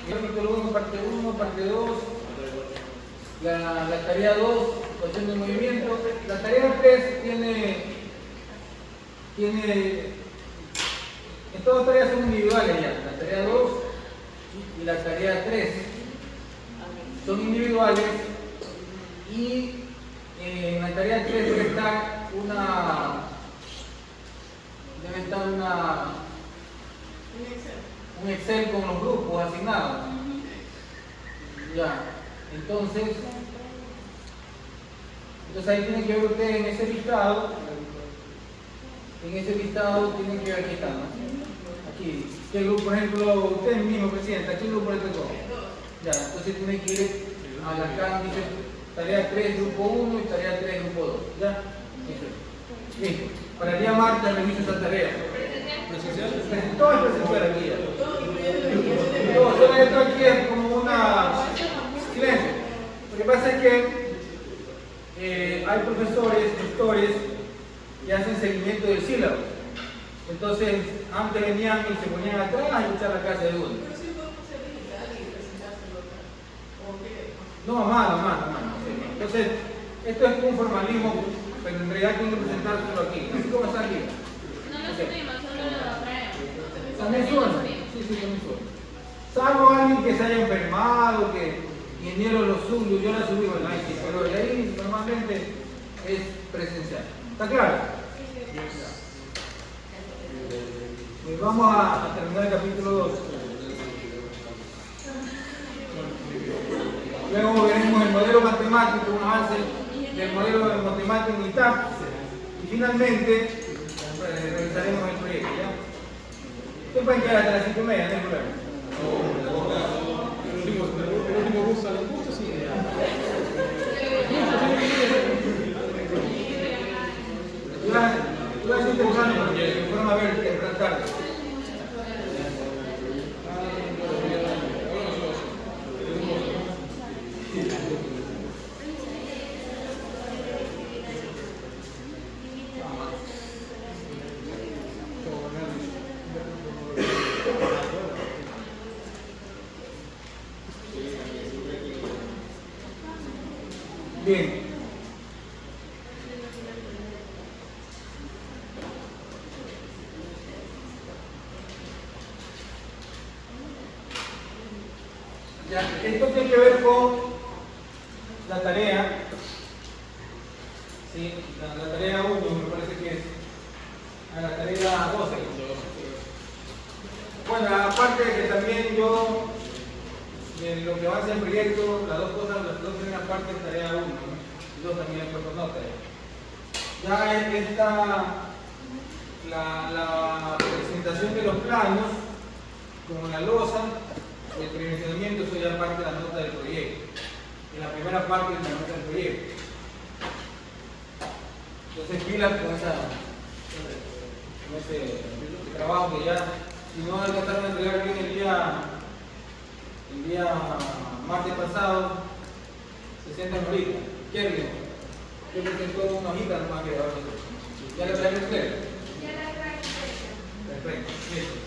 Capítulo 1, parte 1, parte 2, la tarea 2, cuestión de movimiento. La tarea 3 tiene en todas tareas son individuales ya. La tarea 2 y la tarea 3 son individuales y en la tarea 3 debe estar un Excel con los grupos asignados. Ya, entonces ahí tienen que ver ustedes en ese listado tienen que ver aquí está, ¿no? Aquí, ¿qué grupo, por ejemplo, usted mismo presidente, ¿qué grupo le tocó? Ya, entonces tienen que ir a la acá, dice tarea 3, grupo 1 y tarea 3, grupo 2. ¿Ya? Listo. Para el día martes reviso esa tarea. ¿Presencial? Todo es presencial aquí ya. Todo esto aquí es como una silencio. Lo que pasa es que hay profesores, tutores que hacen seguimiento del sílabo. Entonces, antes venían y se ponían atrás a escuchar la clase de uno. Pero sí podemos ser digital y presentárselo acá. ¿O qué? No, más. Entonces, esto es un formalismo, pero en realidad tienen que presentárselo aquí. Así como está aquí. No lo subimos, solo lo traemos. También suena. Sí, también suena. Salvo alguien que se haya enfermado, que ingeniero lo subió, yo la subí online, sí, pero de ahí normalmente es presencial. ¿Está claro? Pues vamos a terminar el capítulo 2. Luego veremos el modelo matemático, un avance del modelo matemático unitario. Y finalmente revisaremos el proyecto. ¿Ya? ¿Qué pueden quedar hasta las 5:30? No hay problema. El último bus a las 12, sí. Yo voy a decir temprano porque fueron a ver temprano tarde. Bien. Ya, esto tiene que ver con la tarea, ¿sí? La tarea 1 me parece que es la tarea 12. Bueno, aparte de que también yo, en lo que va a ser el proyecto, las dos primeras partes de tarea 1, ¿no? Y yo también he puesto nota. Ya está la presentación de los planos con la losa. El predimensionamiento, eso ya parte de la nota del proyecto. En la primera parte de la nota del proyecto. Entonces, pilas con ese trabajo que ya, si no alcanzaron a entregar bien el día martes pasado, se sientan ahorita. ¿Quieren? Yo presento una hojita nomás que ahora. ¿Ya la traen ustedes? Ya la traen. Perfecto. Listo.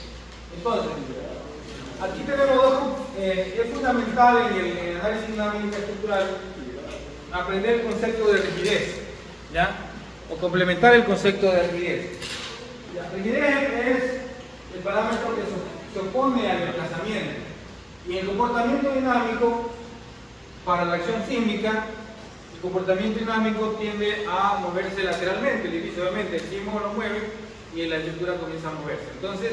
Entonces, aquí tenemos dos, es fundamental en el análisis dinámico estructural aprender el concepto de rigidez, ¿ya? O complementar el concepto de rigidez. La rigidez es el parámetro que se opone al desplazamiento. Y el comportamiento dinámico, para la acción sísmica, el comportamiento dinámico tiende a moverse lateralmente, el edificio obviamente el sismo lo mueve y la estructura comienza a moverse. Entonces,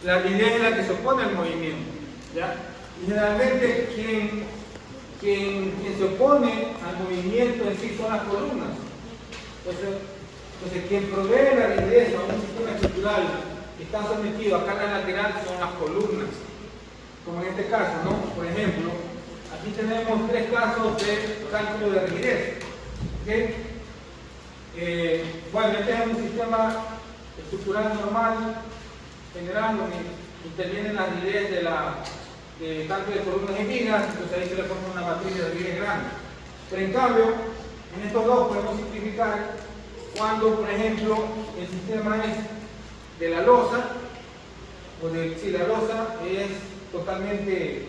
la rigidez es la que se opone al movimiento, ¿ya? Y generalmente quien se opone al movimiento en sí son las columnas. Entonces quien provee la rigidez a un sistema estructural que está sometido a carga lateral son las columnas. Como en este caso, ¿no? Por ejemplo, aquí tenemos 3 casos de cálculo de rigidez. ¿Okay? Bueno, este es un sistema estructural normal, general, donde intervienen las rigidez de cálculo de columnas y vigas, entonces ahí se le forma una matriz de rigidez grande. Pero en cambio, en estos dos podemos simplificar cuando, por ejemplo, el sistema es de la losa, o de si la losa es totalmente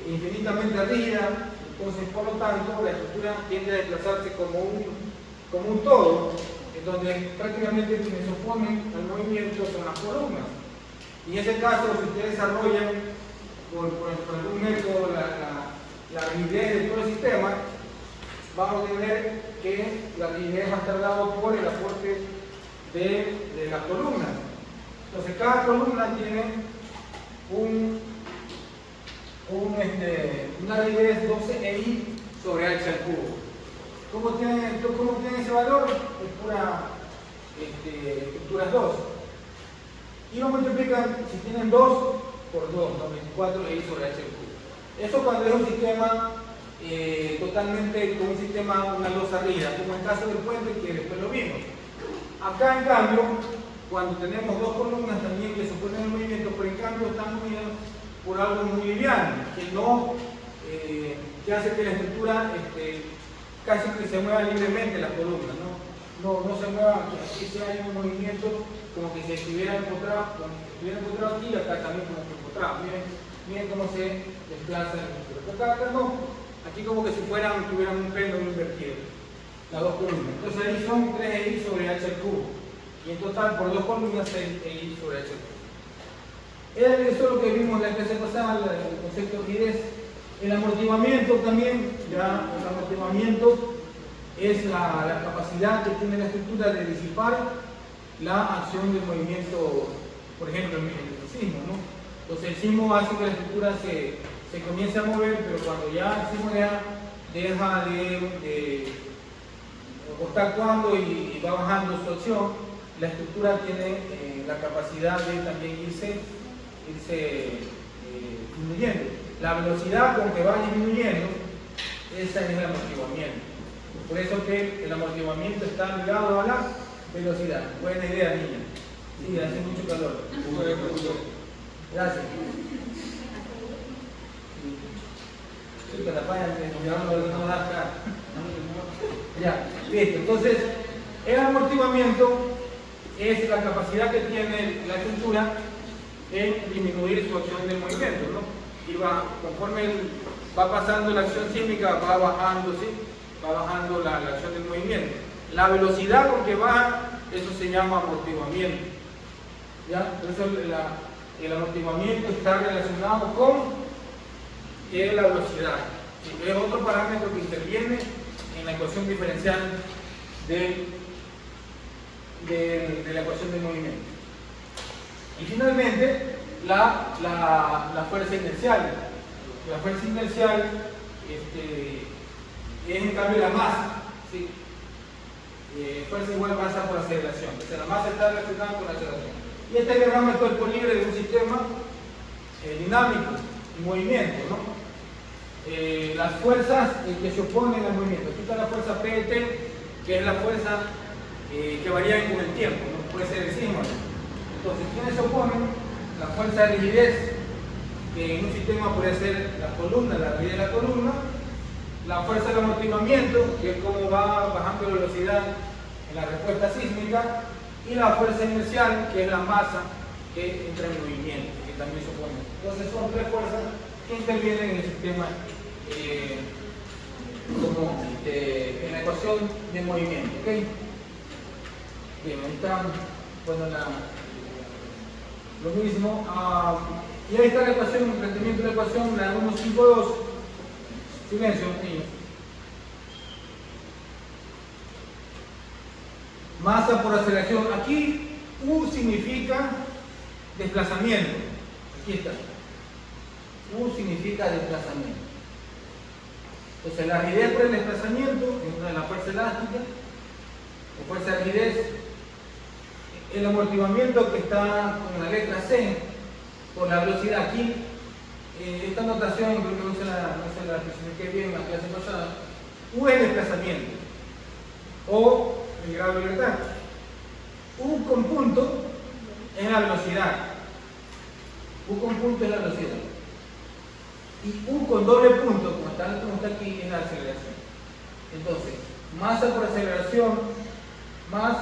infinitamente rígida, entonces por lo tanto la estructura tiende a desplazarse como un todo, en donde prácticamente quienes se oponen al movimiento son las columnas. Y en ese caso, si ustedes desarrollan por algún método la rigidez de todo el sistema, vamos a tener que la rigidez va a estar dada por el aporte de las columnas. Entonces cada columna tiene una rigidez 12EI sobre H al cubo. ¿Cómo tiene ese valor? Es pura estructuras 2. Y lo multiplican, si tienen 2 por 2, 24EI sobre H al cubo. Eso cuando es un sistema totalmente con un sistema, una losa rígida, como en el caso del puente que después lo vimos. Acá en cambio, cuando tenemos dos columnas también que suponen el movimiento, pero en cambio están unidas por algo muy liviano, que hace que la estructura casi que se mueva libremente las columnas, no se mueva, que aquí se haya un movimiento como que se estuviera empotrado aquí y acá también como que empotrado. Miren cómo se desplaza la estructura. Acá no, aquí como que si tuvieran un péndulo invertido, las dos columnas. Entonces ahí son 3EI sobre H al cubo. Y en total por dos columnas 6EI sobre H al cubo. Eso es lo que vimos en la clase pasada, el concepto de rigidez. El amortiguamiento también, ya el amortiguamiento es la capacidad que tiene la estructura de disipar la acción del movimiento, por ejemplo, el sismo, ¿no? Entonces el sismo hace que la estructura se comience a mover, pero cuando ya el sismo deja o está actuando y va bajando su acción, la estructura tiene la capacidad de también irse disminuyendo. La velocidad con que va disminuyendo, esa es el amortiguamiento. Por eso que el amortiguamiento está ligado a la velocidad. Buena idea, niña. Sí, hace mucho calor. Gracias. Sí, que la falla, no da acá. Ya, listo. Entonces, el amortiguamiento es la capacidad que tiene la estructura en disminuir su acción de movimiento, ¿no? Y conforme va pasando la acción sísmica, va bajando, ¿sí? Va bajando la acción del movimiento. La velocidad con que baja, eso se llama amortiguamiento. ¿Ya? Por eso el amortiguamiento está relacionado con la velocidad. ¿Sí? Es otro parámetro que interviene en la ecuación diferencial de la ecuación del movimiento. Y finalmente, la fuerza inercial. La fuerza inercial es en cambio la masa. ¿Sí? Fuerza igual masa por aceleración. Entonces la masa está relacionada con la aceleración. Y este diagrama es cuerpo libre de un sistema dinámico, en movimiento, ¿no? Las fuerzas que se oponen al movimiento. Aquí está la fuerza PET, que es la fuerza que varía con el tiempo, ¿no? Puede ser el sismo. Entonces, ¿quiénes se oponen? La fuerza de rigidez, que en un sistema puede ser la columna, la rigidez de la columna. La fuerza del amortiguamiento, que es como va bajando la velocidad en la respuesta sísmica. Y la fuerza inercial, que es la masa que entra en movimiento, que también se opone. Entonces, son tres fuerzas que intervienen en el sistema en la ecuación de movimiento. ¿Okay? Bien, ahí está, bueno, lo mismo. Y ahí está la ecuación, el planteamiento de la ecuación, la 152. Silencio, niños. Masa por aceleración. Aquí U significa desplazamiento. Aquí está. U significa desplazamiento. Entonces la rigidez por el desplazamiento es una de las fuerzas elásticas, o fuerza de rigidez. El amortiguamiento que está con la letra C, por la velocidad aquí. Esta notación, creo que no se la especifiqué bien en la clase pasada. U es desplazamiento, o el grado de libertad. U con punto es la velocidad. U con punto es la velocidad. Y U con doble punto, como está aquí, es la aceleración. Entonces, masa por aceleración más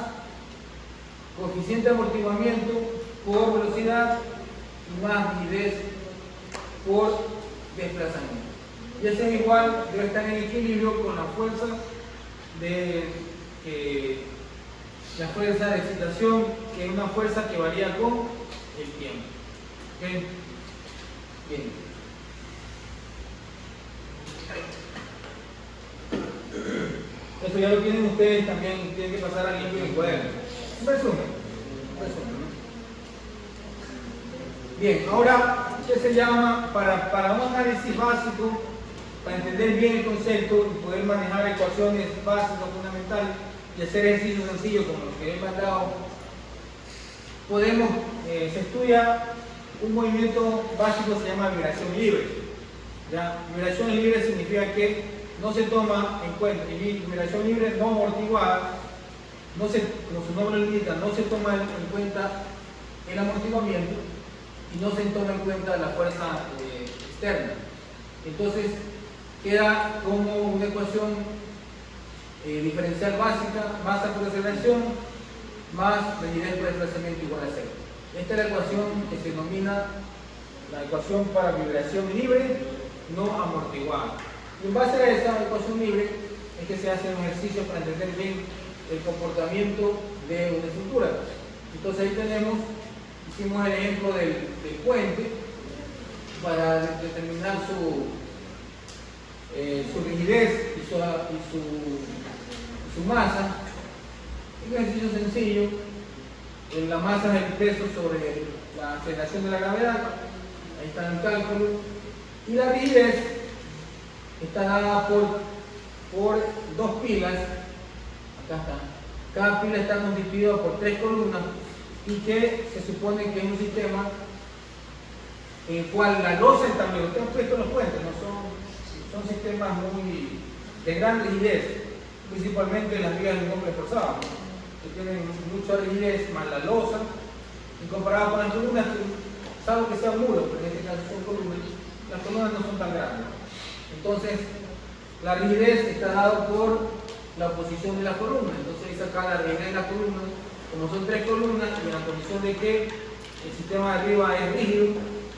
coeficiente de amortiguamiento por velocidad y más rigidez por desplazamiento. Y ese es igual, debe estar en equilibrio con la fuerza de la fuerza de excitación, que es una fuerza que varía con el tiempo. ¿Okay? Bien. Eso ya lo tienen ustedes, también tienen que pasar a limpio el cuaderno. Un resumen. ¿No? Bien, ahora, ¿qué se llama? Para un análisis básico, para entender bien el concepto y poder manejar ecuaciones básicas, fundamentales y hacer ejercicios sencillos como los que he mandado, se estudia un movimiento básico que se llama vibración libre. ¿Ya? Vibración libre significa que no se toma en cuenta, y vibración libre no amortiguada, como su nombre lo indica, no se toma en cuenta el amortiguamiento y no se toma en cuenta la fuerza externa. Entonces queda como una ecuación diferencial básica, masa por aceleración más rigidez por desplazamiento igual a 0. Esta es la ecuación que se denomina la ecuación para vibración libre no amortiguada. Y en base a esa ecuación libre es que se hace un ejercicio para entender bien el comportamiento de una estructura. Entonces ahí hicimos el ejemplo del puente para determinar su rigidez y su masa. Es un ejercicio sencillo. La masa es el peso sobre la aceleración de la gravedad. Ahí está el cálculo. Y la rigidez está dada por dos pilas. Acá está. Cada pila está constituida por 3 columnas y que se supone que es un sistema en el cual la losa también, ustedes han puesto los puentes, ¿no? son sistemas de gran rigidez, principalmente las vías de hombre forzado, que tienen mucha rigidez, más la losa, y comparado con las columnas, salvo que sean muros, pero en este caso son columnas, las columnas no son tan grandes. Entonces, la rigidez está dada por la oposición de la columna. Entonces, ahí saca la rigidez de la columna, como son 3 columnas, y en la condición de que el sistema de arriba es rígido,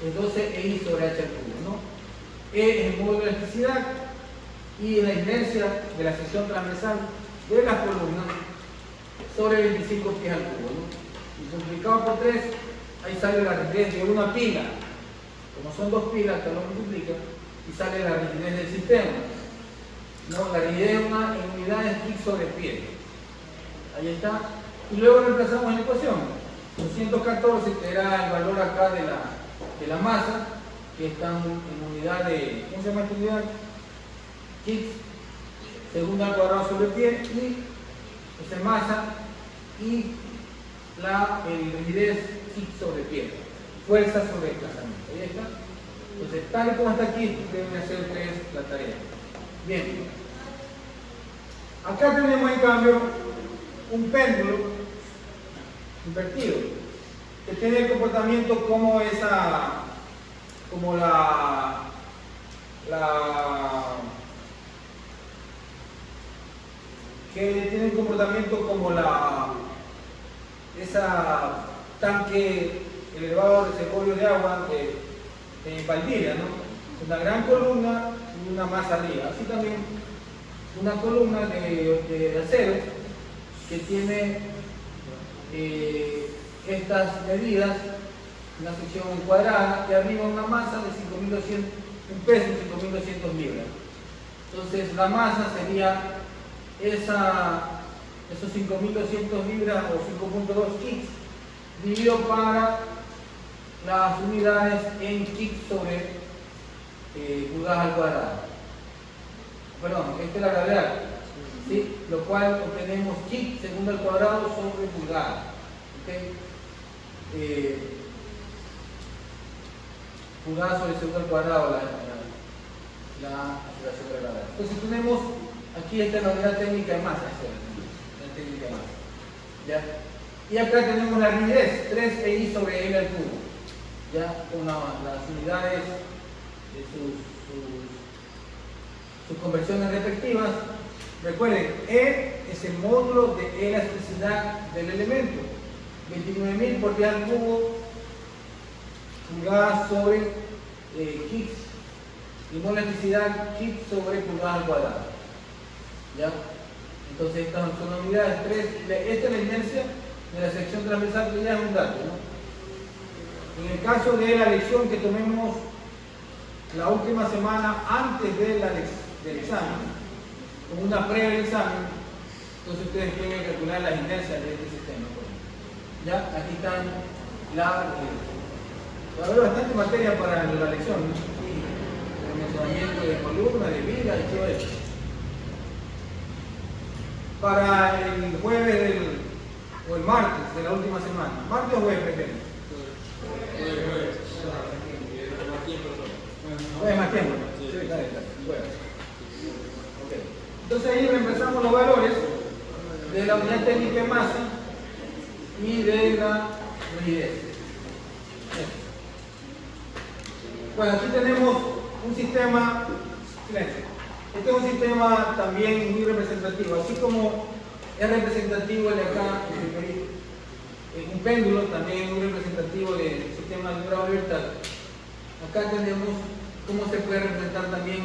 entonces EI sobre H al cubo, ¿no? E es el módulo de elasticidad y la inercia de la sección transversal de las columnas sobre 25 pies al cubo, ¿no? Y multiplicado por 3, ahí sale la rigidez de una pila. Como son 2 pilas, que lo multiplica, y sale la rigidez del sistema. ¿No? La rigidez en unidades X sobre pie. Ahí está. Y luego reemplazamos en la ecuación. 214, que era el valor acá de la masa, que está en unidad de, ¿cómo se llama esta unidad? X, segunda al cuadrado sobre pie, y esa es masa, y el rigidez X sobre pie, fuerza sobre desplazamiento. Ahí está. Entonces, tal y como está aquí, deben hacer ustedes la tarea. Bien. Acá tenemos en cambio un péndulo invertido, que tiene el comportamiento como esa tanque elevado reservorio de agua de Valdivia, ¿no? Una gran columna y una más arriba. Así también una columna de acero que tiene estas medidas, una sección cuadrada y arriba una masa de 5.200, un peso de 5.200 libras. Entonces la masa sería esos 5.200 libras o 5.2 kgs dividido para las unidades en kgs sobre pulgadas al cuadrado. Perdón, esta es la gravedad, ¿sí? Lo cual obtenemos kgs segundo al cuadrado sobre pulgada. ¿Okay? Pulgada sobre segundo al cuadrado la aceleración de la gravedad. Entonces tenemos aquí esta es la unidad técnica de masa. ¿Ya? Y acá tenemos la rigidez, 3EI sobre L al cubo, ¿ya? Con las unidades de sus conversiones respectivas. Recuerden, E es el módulo de elasticidad del elemento, 29.000 por pie al cubo, pulgadas sobre kgs y no elasticidad kip sobre pulgada al cuadrado. ¿Ya? Entonces estas son unidades 3. Esta es la inercia de la sección transversal, que ya es un dato, ¿no? En el caso de la lección que tomemos la última semana antes de del examen, como una previa del examen, entonces ustedes tienen que calcular las inercias de este sistema. ¿Ya? Aquí están va a haber bastante materia para la lección, ¿no? Sí, el mencionamiento de columna, de viga y todo eso. Para el jueves o el martes de la última semana, martes o jueves, prefiero. Jueves más tiempo. Sí, dale, jueves. Okay. Entonces ahí reemplazamos los valores de la unidad técnica de masa y de la rigidez. Bueno, aquí tenemos un sistema, este es un sistema también muy representativo, así como es representativo el de acá, un péndulo también es muy representativo del sistema de grado de libertad. Acá tenemos cómo se puede representar también,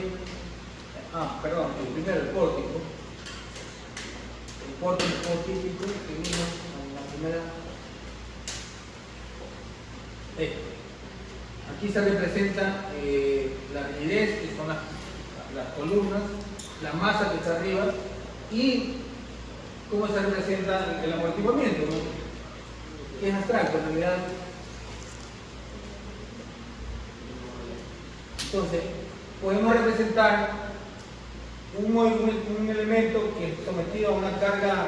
primero el pórtico. El pórtico típico que vimos en la primera. Aquí se representa la rigidez, que son las columnas, la masa que está arriba, y cómo se representa el amortiguamiento, ¿no? Que es abstracto en realidad. Entonces, podemos representar un elemento que es sometido a una carga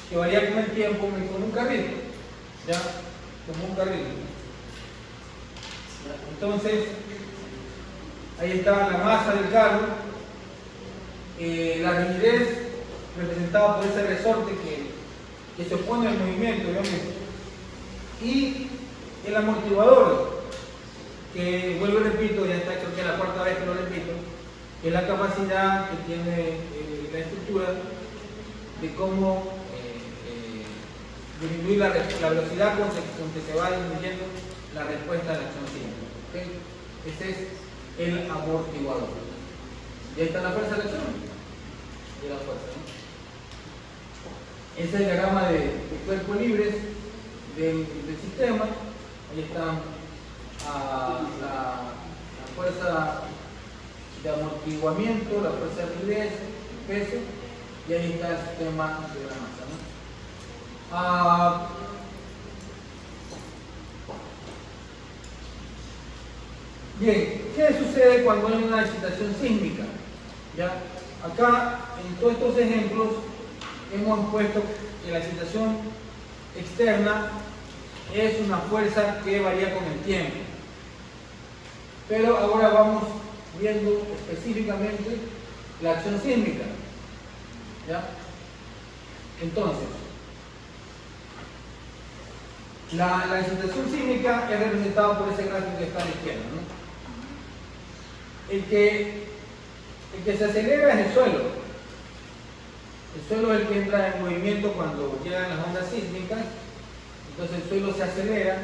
que varía con el tiempo, como un carril, ¿ya? Como un carril. Entonces, ahí está la masa del carro, la rigidez representada por ese resorte que se opone al movimiento, obviamente, y el amortiguador, que vuelvo y repito, ya está, creo que es la cuarta vez que lo repito, que es la capacidad que tiene la estructura de cómo disminuir la velocidad con que se va disminuyendo la respuesta a la acción sísmica. ¿Okay? Ese es el amortiguador. Y ahí está la fuerza de acción. Y la fuerza, ¿no? Ese es el diagrama de cuerpos libres del sistema. Ahí está la fuerza de amortiguamiento, la fuerza de rigidez, el peso, y ahí está el sistema de la masa, ¿no? Bien, ¿qué sucede cuando hay una excitación sísmica? ¿Ya? Acá, en todos estos ejemplos, hemos puesto que la excitación externa es una fuerza que varía con el tiempo. Pero ahora vamos viendo específicamente la acción sísmica. ¿Ya? Entonces, la excitación sísmica es representada por ese gráfico que está a la izquierda, ¿no? El que se acelera es el suelo. El suelo es el que entra en movimiento cuando llegan las ondas sísmicas. Entonces el suelo se acelera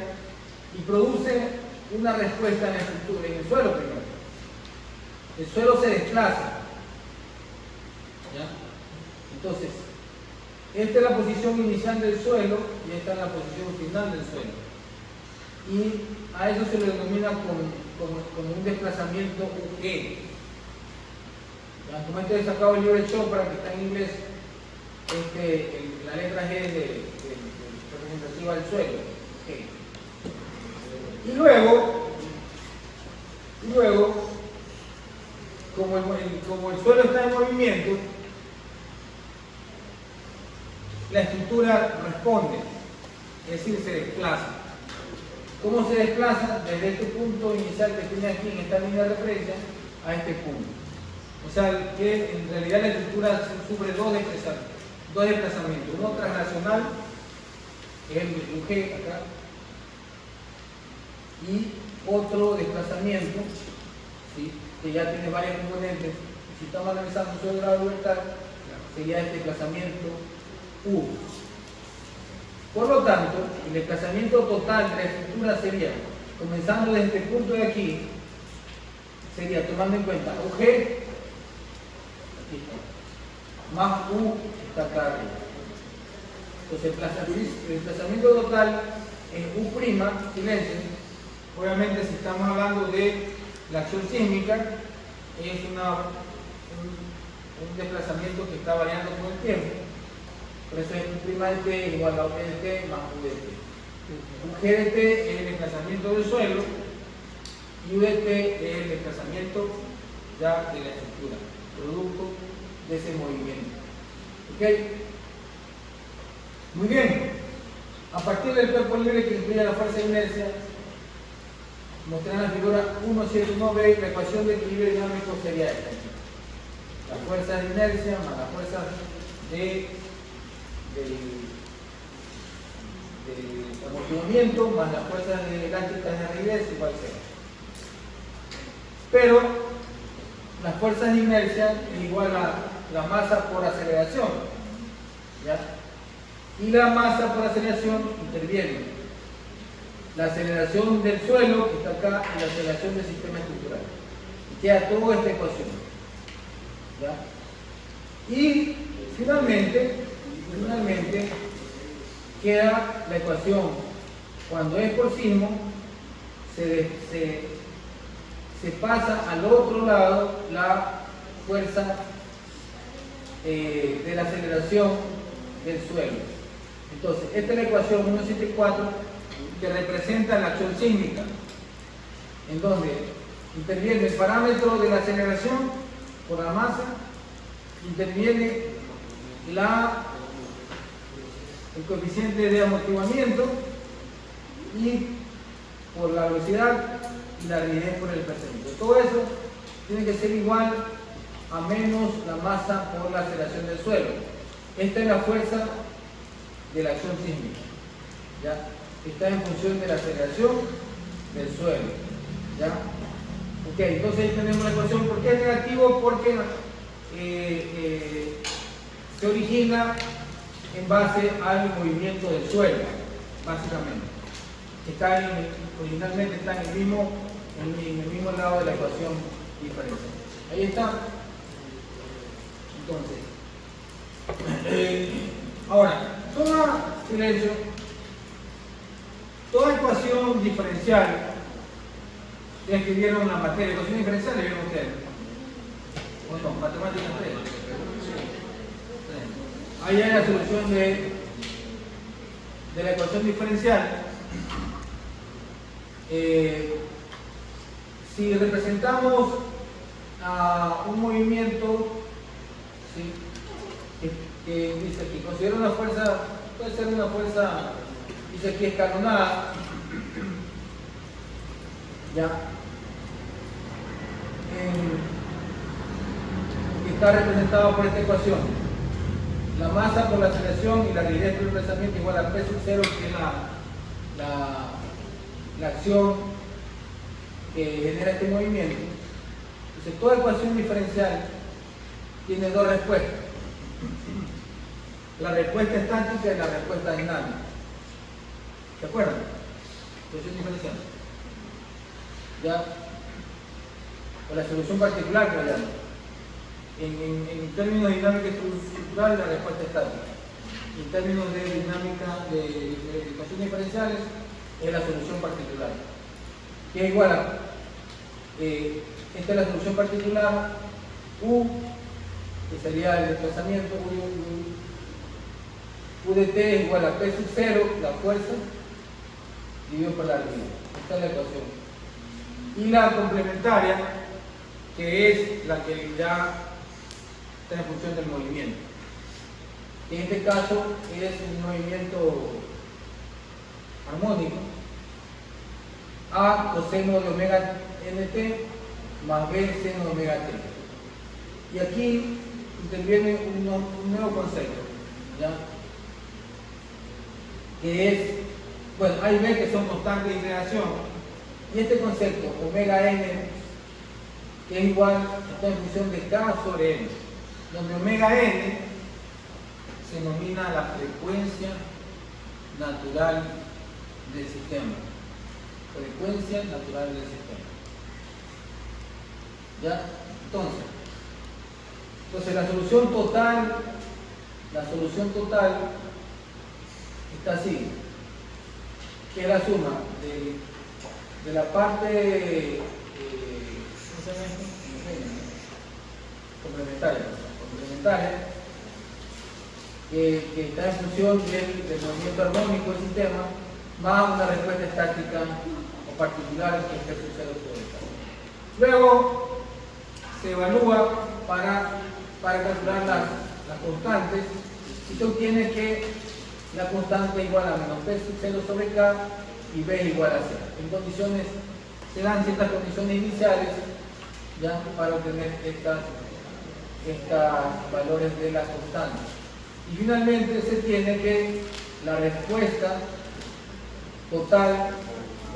y produce una respuesta en la estructura, en el suelo primero. El suelo se desplaza. ¿Ya? Entonces, esta es la posición inicial del suelo y esta es la posición final del suelo. Y a eso se le denomina como un desplazamiento U-E. Como este he sacado el libro de Chopra, que está en inglés, la letra G es representativa del suelo. Okay. Y luego, como el suelo está en movimiento, la estructura responde, es decir, se desplaza. ¿Cómo se desplaza? Desde este punto inicial que tiene aquí en esta línea de referencia a este punto. O sea, que en realidad la estructura sufre dos desplazamientos. Uno translacional, que es el UG acá, y otro desplazamiento, ¿sí? Que ya tiene varias componentes. Si estamos analizando un solo grado de libertad, sería el desplazamiento U. Por lo tanto, el desplazamiento total de la estructura sería, comenzando desde este punto de aquí, sería tomando en cuenta UG, aquí está, más U está acá arriba. Entonces el desplazamiento total en U', silencio, obviamente si estamos hablando de la acción sísmica, es un desplazamiento que está variando con el tiempo. Por eso es U' de T igual a U de T más U de T. UG de T es el desplazamiento del suelo y U de T es el desplazamiento ya de la estructura, producto de ese movimiento. ¿Ok? Muy bien. A partir del cuerpo libre que incluye la fuerza de inercia, mostré en la figura 1.7.1b, la ecuación de equilibrio dinámico sería esta. La fuerza de inercia más la fuerza de amortiguamiento más las fuerzas elásticas de rigidez igual 0. Pero las fuerzas de inercia es igual a la masa por aceleración, ¿ya? Y la masa por aceleración interviene la aceleración del suelo que está acá y la aceleración del sistema estructural. Y queda toda esta ecuación, ¿ya? Y finalmente queda la ecuación cuando es por sismo, se pasa al otro lado la fuerza de la aceleración del suelo. Entonces, esta es la ecuación 174 que representa la acción sísmica, en donde interviene el parámetro de la aceleración por la masa, interviene el coeficiente de amortiguamiento y por la velocidad y la rigidez por el desplazamiento. Todo eso tiene que ser igual a menos la masa por la aceleración del suelo. Esta es la fuerza de la acción sísmica, ¿ya? Está en función de la aceleración del suelo, ¿ya? Ok, entonces ahí tenemos la ecuación. ¿Por qué es negativo? Porque se origina en base al movimiento del suelo, básicamente. Originalmente está en el mismo lado de la ecuación diferencial. Ahí está. Entonces, ahora, toda ecuación diferencial, ya que vieron la materia, ecuación diferencial, ¿le vieron ustedes? ¿O no? Matemáticas 3. Ahí hay la solución de la ecuación diferencial. Si representamos a un movimiento, ¿sí?, que dice aquí, considera una fuerza, puede ser una fuerza, dice aquí escalonada, ya, que está representado por esta ecuación. La masa por la aceleración y la rigidez por el desplazamiento igual a P sub 0, que es la acción que genera este movimiento. Entonces, toda ecuación diferencial tiene dos respuestas: la respuesta estática y la respuesta dinámica. ¿Se acuerdan? Ecuación diferencial. ¿Ya? O la solución particular que llamo. En términos de dinámica estructural, la respuesta estática. En términos de dinámica de ecuaciones diferenciales, es la solución particular. Que es igual a, esta es la solución particular, U, que sería el desplazamiento, U de T es igual a P sub 0, la fuerza, dividido por la rigidez. Esta es la ecuación. Y la complementaria, que es la que ya está en función del movimiento. En este caso es un movimiento armónico. A coseno de omega nt más B seno de omega t. Y aquí interviene un nuevo concepto, ¿ya? Que es, bueno, hay B que son constantes de integración, y este concepto, omega n, que es igual, está en función de K sobre N, donde omega n se denomina la frecuencia natural del sistema. Frecuencia natural del sistema. ¿Ya? Entonces la solución total está así, que es la suma de la parte ¿cómo se llama esto? complementaria, que está en función del movimiento armónico del sistema, más una respuesta estática o particular que es el cero sobre el caso. Luego se evalúa para calcular las constantes y se obtiene que la constante es igual a menos P sub 0 sobre K y B igual a 0. Se dan ciertas condiciones iniciales ya para obtener estos valores de las constantes. Y finalmente se tiene que la respuesta total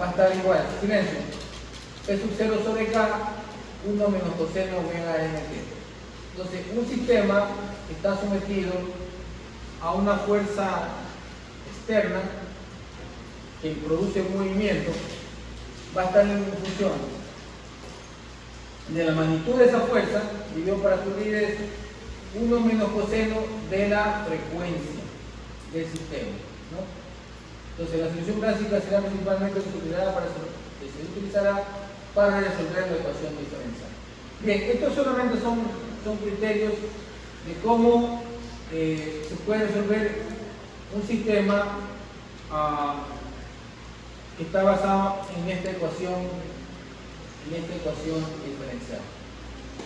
va a estar igual, silencio, P sub 0 sobre K, 1 menos coseno omega mt. Entonces, un sistema que está sometido a una fuerza externa que produce un movimiento va a estar en función de la magnitud de esa fuerza, dividido para surgir es 1 menos coseno de la frecuencia del sistema, ¿no? Entonces, la solución clásica será principalmente que se utilizará para resolver la ecuación diferencial. Bien, estos solamente son criterios de cómo se puede resolver un sistema que está basado en esta ecuación diferencial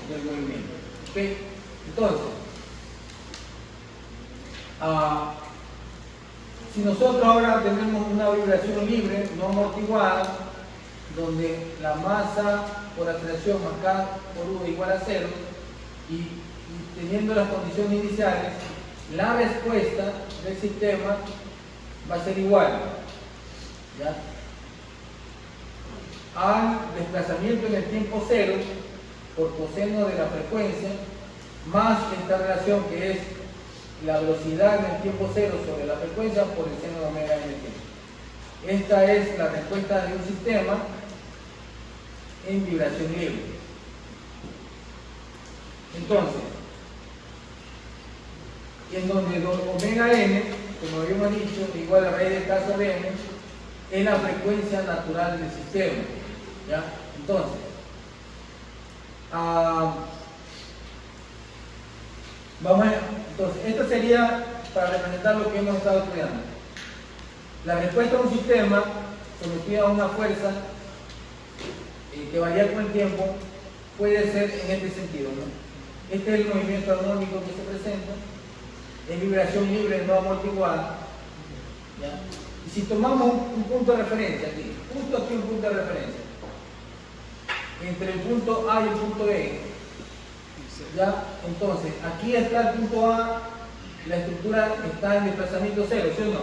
del movimiento. ¿Okay? Entonces, si nosotros ahora tenemos una vibración libre, no amortiguada, donde la masa por aceleración más K por V igual a 0, y teniendo las condiciones iniciales, la respuesta del sistema va a ser igual, ¿ya?, al desplazamiento en el tiempo cero por coseno de la frecuencia, más esta relación que es la velocidad en el tiempo cero sobre la frecuencia por el seno de omega mt. Esta es la respuesta de un sistema en vibración libre. Entonces, en donde omega n, como habíamos dicho, igual a raíz de K sobre n, es la frecuencia natural del sistema. ¿Ya? Entonces, esto sería para representar lo que hemos estado estudiando. La respuesta de un sistema sometido a una fuerza que varía con el tiempo puede ser en este sentido, ¿no? Este es el movimiento armónico que se presenta, es vibración libre no amortiguada, ¿ya? Y si tomamos un punto de referencia aquí, justo aquí un punto de referencia, entre el punto A y el punto E, ¿ya? Entonces, aquí está el punto A, la estructura está en desplazamiento cero, ¿sí o no?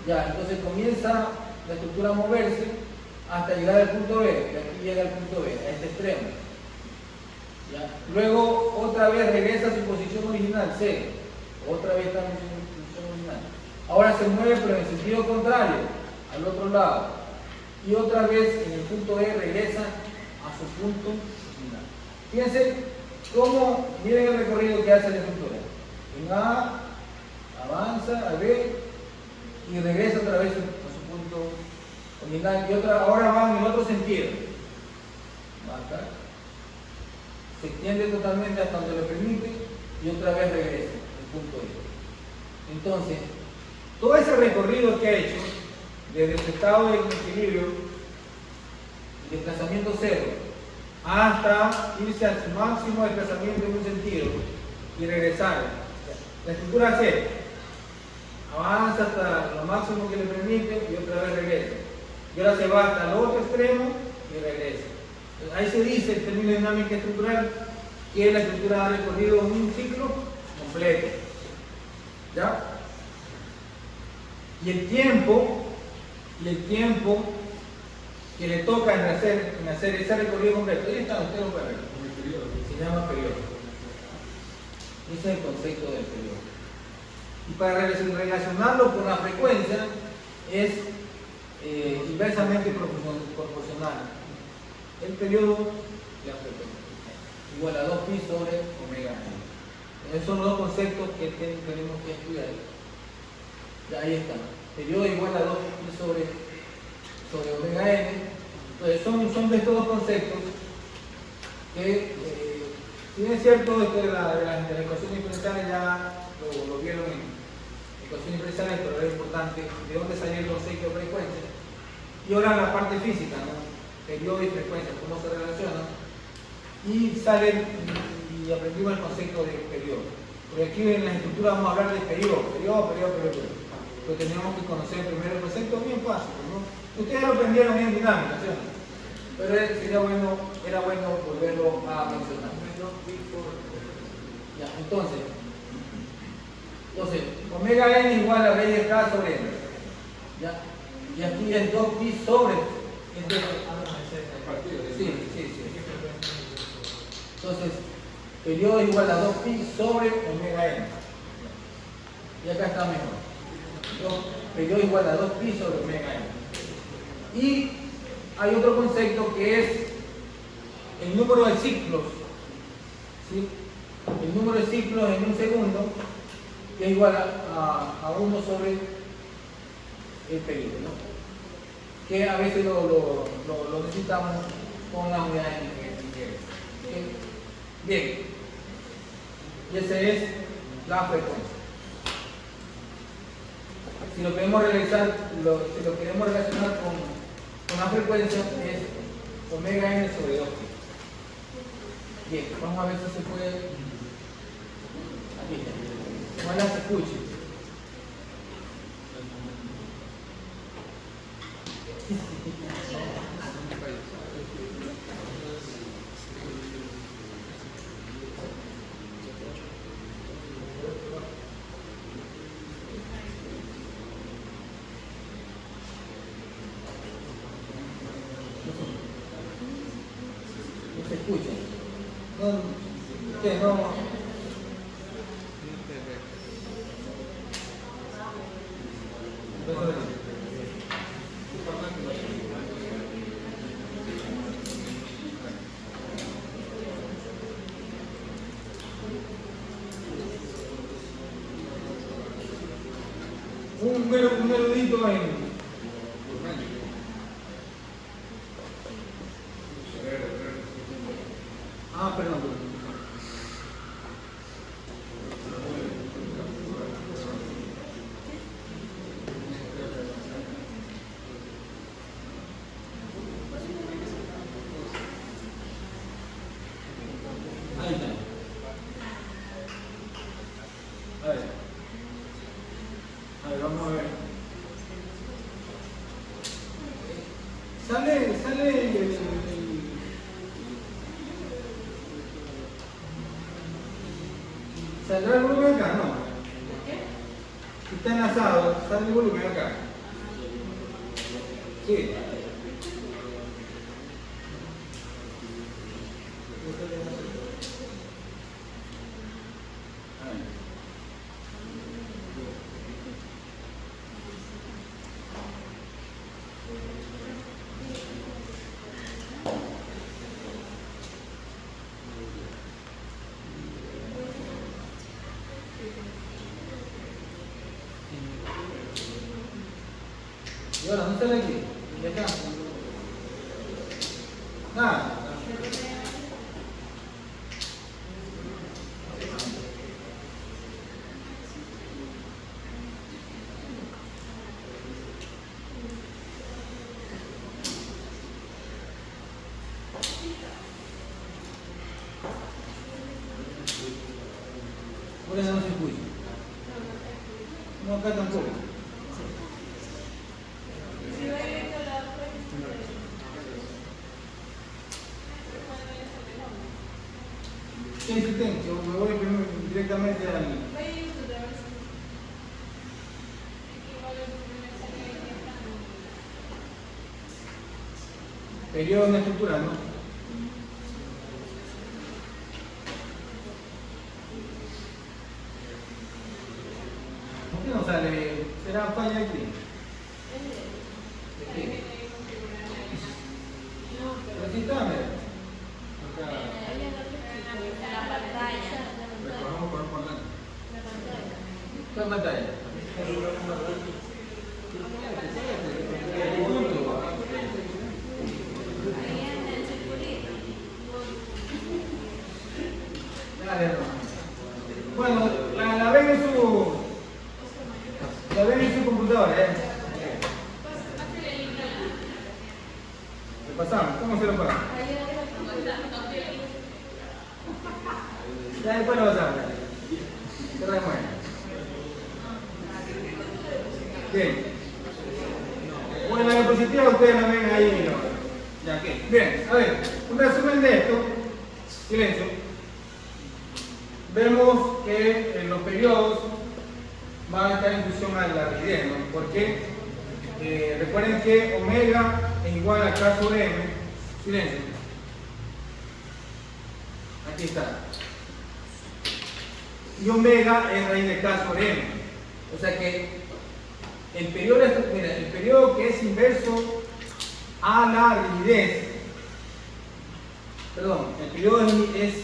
Ya, entonces comienza la estructura a moverse hasta llegar al punto B, y aquí llega al punto B, a este extremo. ¿Ya? Luego, otra vez regresa a su posición original, C, otra vez está en su posición original. Ahora se mueve, pero en el sentido contrario, al otro lado. Y otra vez en el punto E regresa a su punto final. Fíjense cómo, miren el recorrido que hace la estructura. En A, avanza a B y regresa otra vez a su punto original. Y ahora va en el otro sentido. Va acá. Se extiende totalmente hasta donde lo permite y otra vez regresa al punto E. Entonces, todo ese recorrido que ha hecho desde el estado de equilibrio, desplazamiento cero, hasta irse a su máximo desplazamiento en un sentido y regresar. La estructura C avanza hasta lo máximo que le permite y otra vez regresa. Y ahora se va hasta el otro extremo y regresa. Ahí se dice el término de dinámica estructural que la estructura ha recorrido un ciclo completo. ¿Ya? Y el tiempo que le toca en hacer ese recorrido completo, ahí está, usted lo puede ver, se llama periodo. Ese es el concepto del periodo. Y para relacionarlo con la frecuencia es inversamente proporcional el periodo y la frecuencia. igual a 2pi sobre omega n. Esos son los dos conceptos que tenemos que estudiar. Ya ahí está. Periodo igual a 2pi sobre omega n. Entonces son de estos dos conceptos que, si bien es cierto, esto de las ecuaciones diferenciales ya lo vieron en ecuaciones diferenciales, pero es importante de dónde salieron los ciclos de frecuencia. Y ahora la parte física, ¿no? Periodo y frecuencia, cómo se relacionan. Y y aprendimos el concepto de periodo. Porque aquí en la estructura vamos a hablar de periodo. Pero tenemos que conocer primero el concepto bien fácil, ¿no? Ustedes lo aprendieron bien dinámica, ¿sí? Pero era bueno volverlo a mencionar. Ya, entonces, omega n igual a b de k sobre n. ¿Ya? Y aquí es 2pi sobre. Sí. Entonces, periodo igual a 2pi sobre omega n. Y acá está mejor. Periodo igual a 2pi sobre omega n. Y hay otro concepto que es el número de ciclos. ¿Sí? El número de ciclos en un segundo, que es igual a 1 sobre el periodo, ¿no? Que a veces lo necesitamos con la unidad de ¿okay? Bien, y esa es la frecuencia. Si lo queremos relacionar con la frecuencia, es omega n sobre 2pi. Bien, vamos a ver si se puede. Aquí está. Ojalá se escuche. No se escucha. No. Un erudito en perdón. Ahí está. A ver, vamos a ver. ¿Saldrá el volumen acá? No. Si está enlazado, sale el volumen acá. Sí. Y ahora, ¿dónde sale aquí? Y acá. Nada. Por eso no se escucha. No, acá tampoco. Sí, tengo. Yo me voy directamente al... periodo de una estructura, ¿no? ¿Por qué no sale? ¿Será falla aquí? Pero sí está, mira. Acá. en pantalla. Ahí en el circulito. Dale, hermano. Bueno, la ven en su. La ven en su computadora, Pásale el libro. ¿Le pasamos? ¿Cómo se lo pasan? Ya después lo pasamos. Se remueve. Bien. Bueno, la diapositiva ustedes la ven ahí, ¿no? Ya, ¿qué? Bien, a ver, un resumen de esto. Silencio. Vemos que en los periodos van a estar en función a la rigidez, ¿no? Porque recuerden que omega es igual a K sobre M. Silencio. Aquí está. Y omega es raíz de K sobre M. O sea que el periodo que es inverso a la rigidez, perdón, el periodo es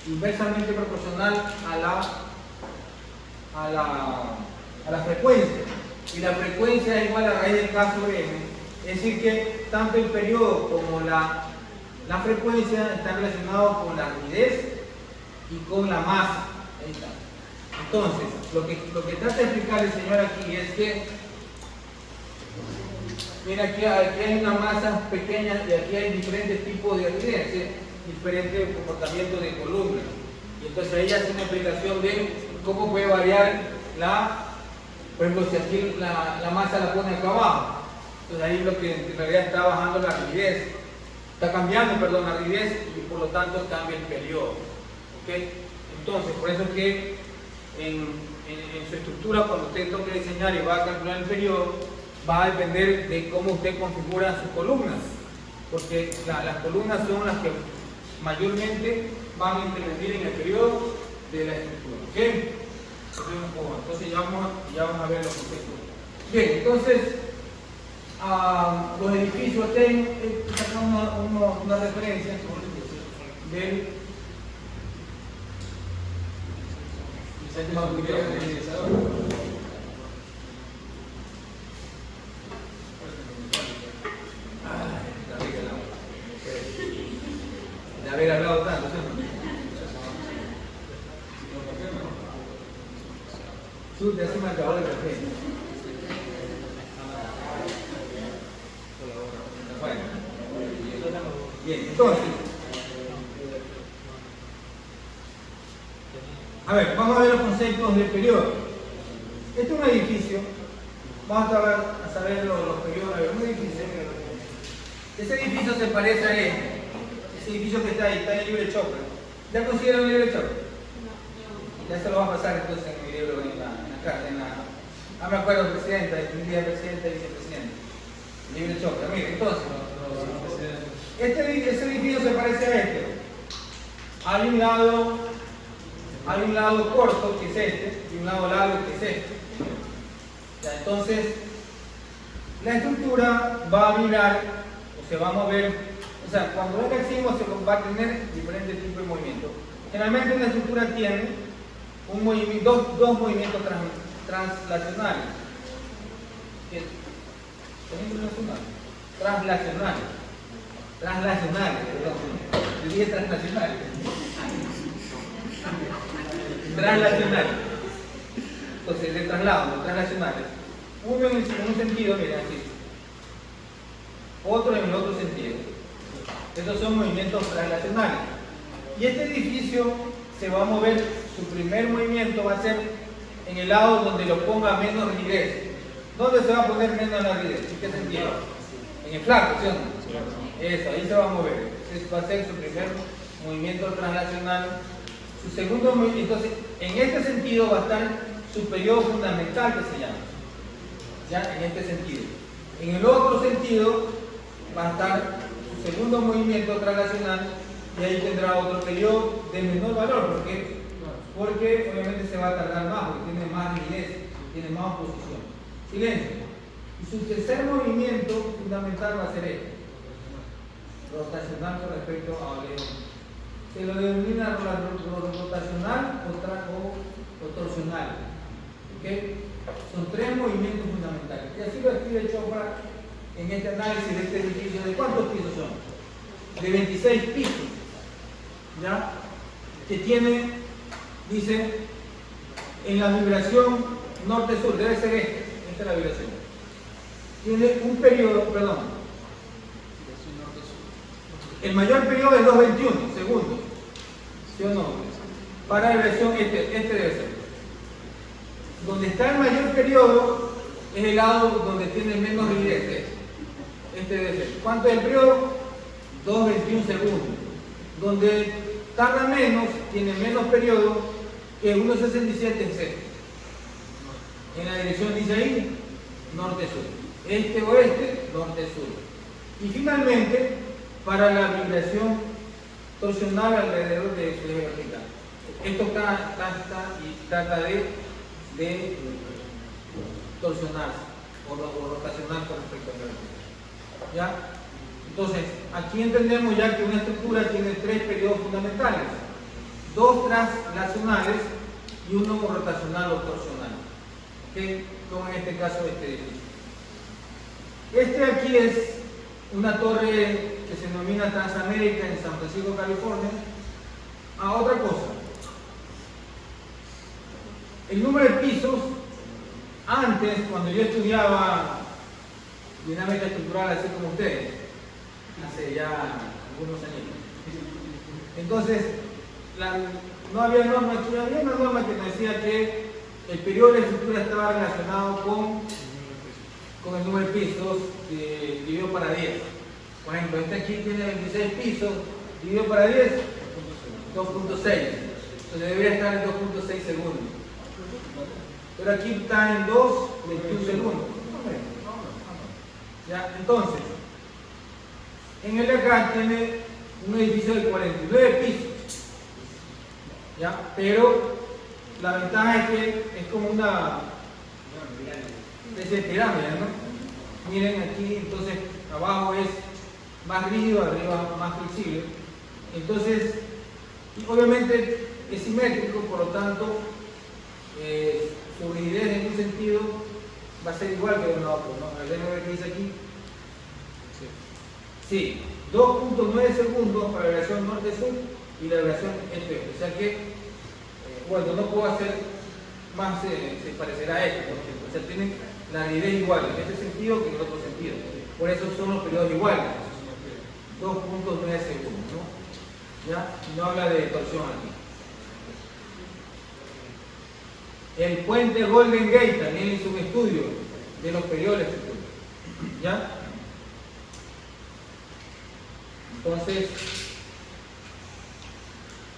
inversamente proporcional a la frecuencia, y la frecuencia es igual a raíz de K sobre M. Es decir que tanto el periodo como la frecuencia están relacionados con la rigidez y con la masa. Ahí está. Entonces, lo que trata de explicar el señor aquí es que, mira, aquí hay una masa pequeña y aquí hay diferentes tipos de rigidez, ¿sí? Diferentes comportamientos de columna. Y entonces ahí hace una explicación de cómo puede variar por ejemplo, si aquí la masa la pone acá abajo, entonces ahí lo que en realidad está bajando la rigidez, está cambiando, perdón, la rigidez, y por lo tanto cambia el periodo. ¿Okay? Entonces, por eso es que en su estructura, cuando usted toque diseñar y va a calcular el periodo, va a depender de cómo usted configura sus columnas, porque las columnas son las que mayormente van a intervenir en el periodo de la estructura. ¿Okay? Entonces ya vamos a ver los conceptos. Bien, entonces los edificios, sacamos una referencia del de haber hablado tanto, ¿sí? Ya se me acabó el café. Bueno. Bien, entonces, a ver, vamos a ver los conceptos del periodo. Este es un edificio. Vamos a saber los periodos. A ver, un edificio. Ese edificio se parece a este. Ese edificio que está ahí, está en libre choque. ¿Ya consideran un libre choque? Ya se lo va a pasar entonces en mi libro, me acuerdo, presidenta, distinguida presidenta y vicepresidenta. Libre choque. Mire, entonces, ese edificio se parece a este. Hay un lado corto, que es este, y un lado largo, que es este. Ya, entonces, la estructura va a mirar, o se va a mover, o sea, cuando venga el sismo se va a tener diferentes tipos de movimientos. Generalmente una estructura tiene dos movimientos translacionales. Translacionales, perdón. Yo dije translacionales. Translacionales. Entonces, de traslado, translacionales. Uno en un sentido, mira, así. Otro en el otro sentido. Estos son movimientos translacionales. Y este edificio se va a mover, su primer movimiento va a ser en el lado donde lo ponga menos rigidez. ¿Dónde se va a poner menos la rigidez? ¿En qué sentido? En el flanco, ¿sí o no? Eso, ahí se va a mover. Ese va a ser su primer movimiento translacional. Su segundo movimiento, entonces, en este sentido va a estar su periodo fundamental, que se llama. Ya, en este sentido. En el otro sentido va a estar su segundo movimiento translacional, y ahí tendrá otro periodo de menor valor, porque obviamente se va a tardar más, porque tiene más rigidez, tiene más oposición. Silencio. Y su tercer movimiento fundamental va a ser este, rotacional con respecto a Oleón. Se lo denomina rotacional o o torsional. ¿Okay? Son tres movimientos fundamentales. Y así lo escribe Chopra en este análisis de este edificio. ¿De cuántos pisos son? De 26 pisos. ¿Ya? Que tiene, dice, en la vibración norte-sur, debe ser esta es la vibración. Tiene un periodo, perdón, el mayor periodo es 221 segundos, ¿sí o no? Para la vibración, este debe ser. Donde está el mayor periodo es el lado donde tiene menos rigidez, este debe ser. ¿Cuánto es el periodo? 221 segundos. Donde tarda menos, tiene menos periodo que 1.67 en C. En la dirección dice ahí, norte-sur. Este-oeste, norte-sur. Y finalmente, para la vibración torsional alrededor de su eje vertical. Esto trata de torsionarse o rotacionar con respecto al vertical. ¿Ya? Entonces, aquí entendemos ya que una estructura tiene tres periodos fundamentales. Dos translacionales y uno rotacional o torsional. ¿Okay? Como en este caso este edificio. Este aquí es una torre que se denomina Transamérica en San Francisco, California. Otra cosa. El número de pisos, antes, cuando yo estudiaba dinámica estructural, así como ustedes, hace ya algunos años. Entonces, no había norma aquí, había una norma que nos decía que el periodo de la estructura estaba relacionado con el número de pisos dividido para 10. Por ejemplo, este aquí tiene 26 pisos, dividido para 10, 2.6. Entonces debería estar en 2.6 segundos. Pero aquí está en 2.21 segundos. ¿Ya? Entonces, en el de acá tiene un edificio de 49 pisos. ¿Ya? Pero la ventaja es que es como una especie de pirámide, ¿no? Miren aquí, entonces abajo es más rígido, arriba más flexible. Entonces, obviamente es simétrico, por lo tanto, su rigidez en un sentido va a ser igual que en el otro, ¿no? El ver que dice aquí. Sí, 2.9 segundos para la vibración norte-sur y la vibración este-oeste. O sea que, bueno, no puedo hacer más, se parecerá a esto, ¿no? O sea, tienen la rigidez igual en este sentido que en el otro sentido. Por eso son los periodos iguales. 2.9 segundos, ¿no? ¿Ya? No habla de torsión aquí. El puente Golden Gate también hizo un estudio de los periodos de estructura. ¿Ya? Entonces,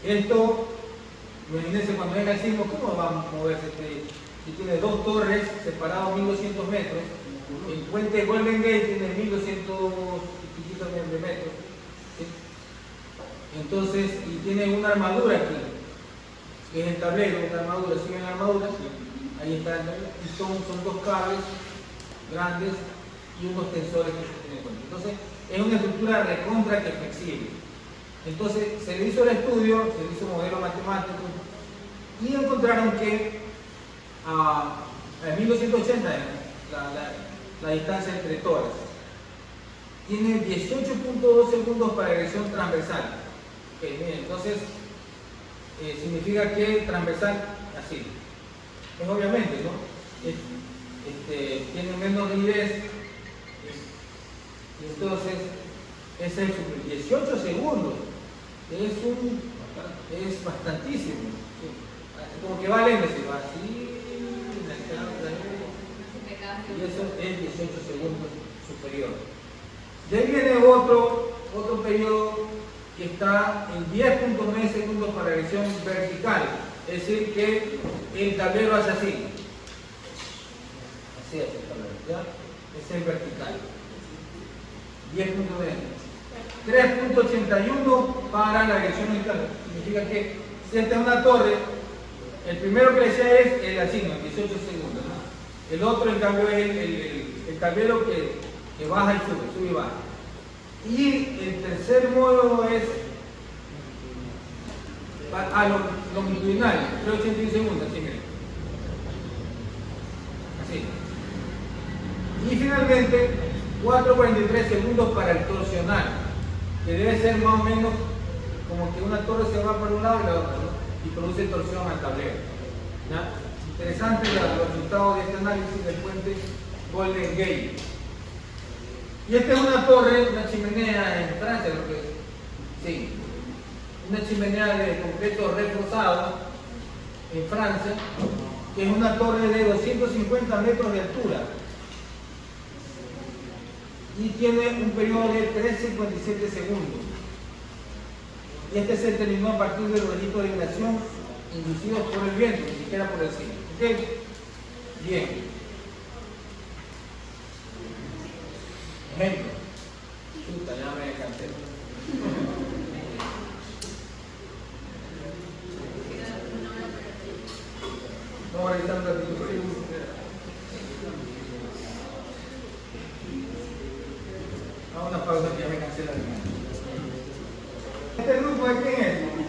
esto, imagínense cuando venga el sismo, ¿cómo va a moverse este? Si tiene dos torres separadas 1200 metros, el puente Golden Gate tiene 1200 y piquitos de metros. ¿Sí? Entonces, y tiene una armadura aquí, que es el tablero, una armadura, si ven la armadura, ahí está el tablero, y son dos cables grandes y unos tensores que se tienen en cuenta. Entonces, es una estructura recontra que flexible. Entonces, se le hizo el estudio, se le hizo modelo matemático, y encontraron que en 1280 la distancia entre toras tiene 18.2 segundos para erección transversal. Okay, bien, entonces significa que transversal así es obviamente, ¿no? Tiene menos rigidez y entonces ese es 18 segundos es bastantísimo, ¿sí? Como que va lento, se va así y eso es 18 segundos superior. De ahí viene otro periodo que está en 10.9 segundos para erección vertical, es decir que el tablero hace así es el tablero, ¿ya? Es el vertical. 10.9. 3.81 para la erección vertical, significa que si esta es una torre, el primero que le decía es el asigno, 18 segundos, ¿no? El otro, en cambio, es el tablero que baja y sube y baja. Y el tercer modo es longitudinal, 381 segundos, así miren. Así. Y finalmente, 4.43 segundos para el torsional, que debe ser más o menos como que una torre se va para un lado y la otra, ¿no? Y produce torsión al tablero. ¿Ya? Interesante los resultados de este análisis del puente Golden Gate. Y esta es una torre, una chimenea en Francia, lo que es. Sí. Una chimenea de concreto reforzado en Francia, que es una torre de 250 metros de altura y tiene un periodo de 3.57 segundos. Y este se terminó a partir de los registros de vibración inducidos por el viento, ni siquiera por el cielo. ¿Ok? Bien. Ejemplo. Chuta, ya me cansé. Vamos a revisar un ratito. Vamos a una pausa que ya me cansé la vida. ¿Este grupo de quién es?